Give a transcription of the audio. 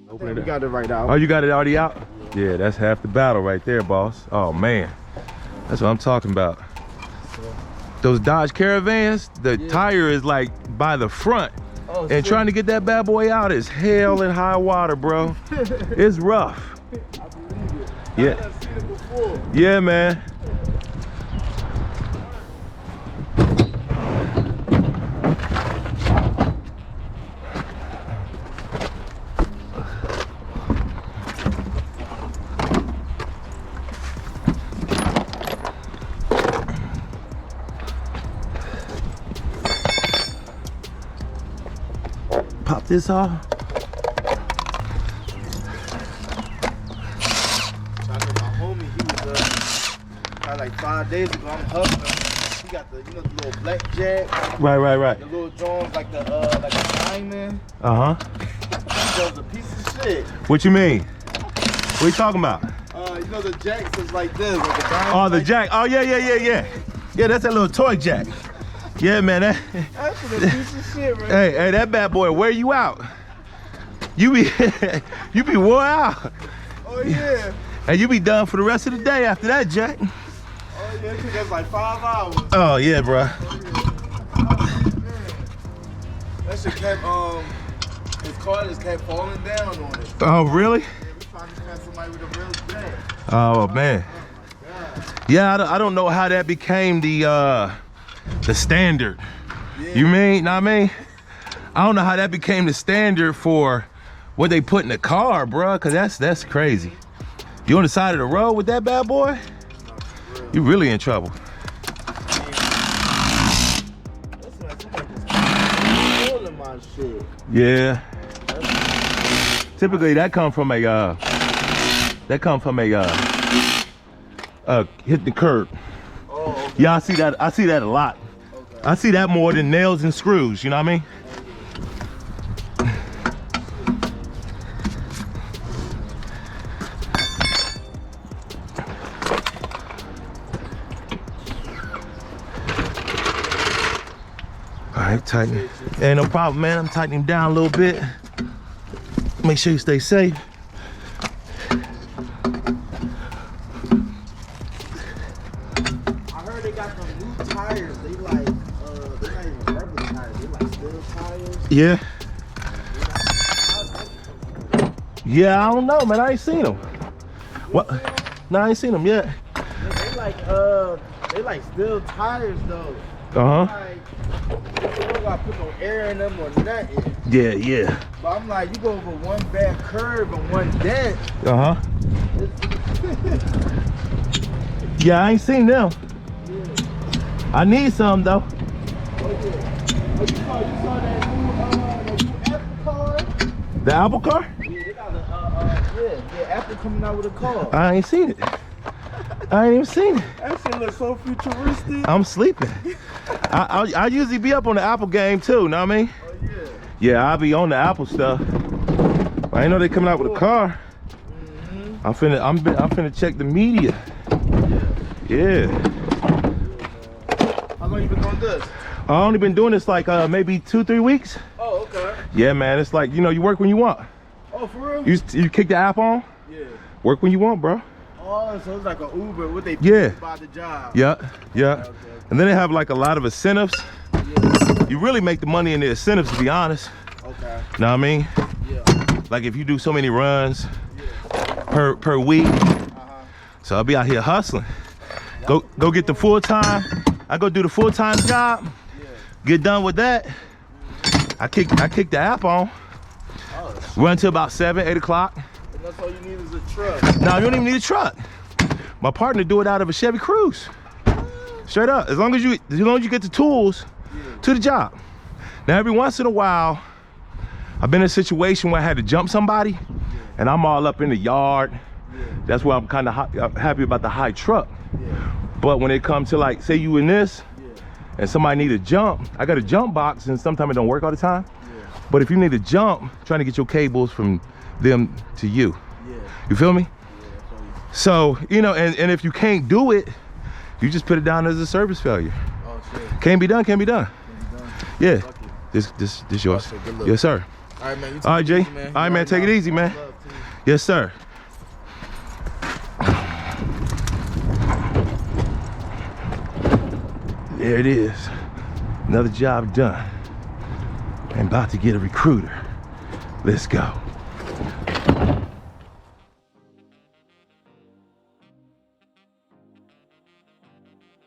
Open it. We got it right out. Oh, you got it already out? Yeah, that's half the battle right there, boss. Oh man, that's what I'm talking about. Those Dodge Caravans, the tire is like by the front. Oh, and shit. Trying to get that bad boy out is hell and high water, bro. It's rough. I believe it. Yeah. I've seen it before. Yeah, man. Pop this off. Like 5 days ago, I'm hustling. He got the, you know, the little black jack. Right. The little Jones, like the diamond. He does a piece of shit. What you mean? What you talking about? You know the jacks is like this, like the diamond. Oh, the like jack. Oh yeah. Yeah, that's that little toy jack. Yeah, man. That's a piece of shit, right? Hey, that bad boy, wear you out. You be wore out. Oh yeah. And you be done for the rest of the day after that, Jack. Oh yeah, it took us like 5 hours. Oh yeah, bro. Oh, man. That shit kept his car just kept falling down on it. Oh really? Yeah, we finally found somebody with a real jack. Oh man. Yeah, I don't know how that became the standard. Yeah. You mean? Know what I mean? I don't know how that became the standard for what they put in the car, bro. Cause that's crazy. You on the side of the road with that bad boy? You really in trouble. Yeah. Typically that come from a hit the curb. Oh, okay. Yeah, I see that a lot. Okay. I see that more than nails and screws, you know what I mean? All right, tighten. Ain't no problem, man. I'm tightening him down a little bit. Make sure you stay safe. I heard they got some new tires. They like, they're not even regular tires. They like steel tires. Yeah. Yeah, I don't know, man. I ain't seen them. What? No, I ain't seen them yet. They like steel tires though. Uh-huh. Like, you don't gotta put no air in them or nothing. Yeah. But I'm like, you go over one bad curve and one dent. Uh-huh. Yeah, I ain't seen them. Yeah. I need some though. Oh yeah. Oh, you saw that new Apple car? The Apple car? Yeah, they got Apple coming out with a car. I ain't seen it. I ain't even seen it. That shit looks so futuristic. I'm sleeping. I usually be up on the Apple game too, know what I mean? Oh yeah. Yeah, I'll be on the Apple stuff. I ain't know they coming out with a car. I'm finna check the media. Yeah. How long you been doing this? I only been doing this like maybe 2-3 weeks. Oh, okay. Yeah, man. It's like, you know, you work when you want. Oh, for real? You kick the app on? Yeah. Work when you want, bro. Oh, so it's like an Uber. What they by the job? Yeah. Okay. And then they have like a lot of incentives. Yeah. You really make the money in the incentives, to be honest. Okay. Know what I mean? Yeah. Like if you do so many runs per week. So I'll be out here hustling. Go get the full-time. I go do the full-time job. Yeah. Get done with that. I kick the app on. Oh, run till about 7, 8 o'clock. And that's all you need is a truck. No, you don't even need a truck. My partner do it out of a Chevy Cruze. Straight up. As long as you get the tools to the job. Now every once in a while, I've been in a situation where I had to jump somebody, and I'm all up in the yard. That's where I'm kind of happy about the high truck. But when it comes to, like, say you in this and somebody need a jump, I got a jump box, and sometimes it don't work all the time. But if you need a jump, trying to get your cables from them to you. You feel me? So, you know, and if you can't do it, you just put it down as a service failure. Oh shit. Can't be done. Yeah. This yours. Yes, sir. All right, man. You All right, Jay. it easy, man. All right, man. Take it easy, man. Love to you. Yes, sir. There it is. Another job done. I'm about to get a recruiter. Let's go.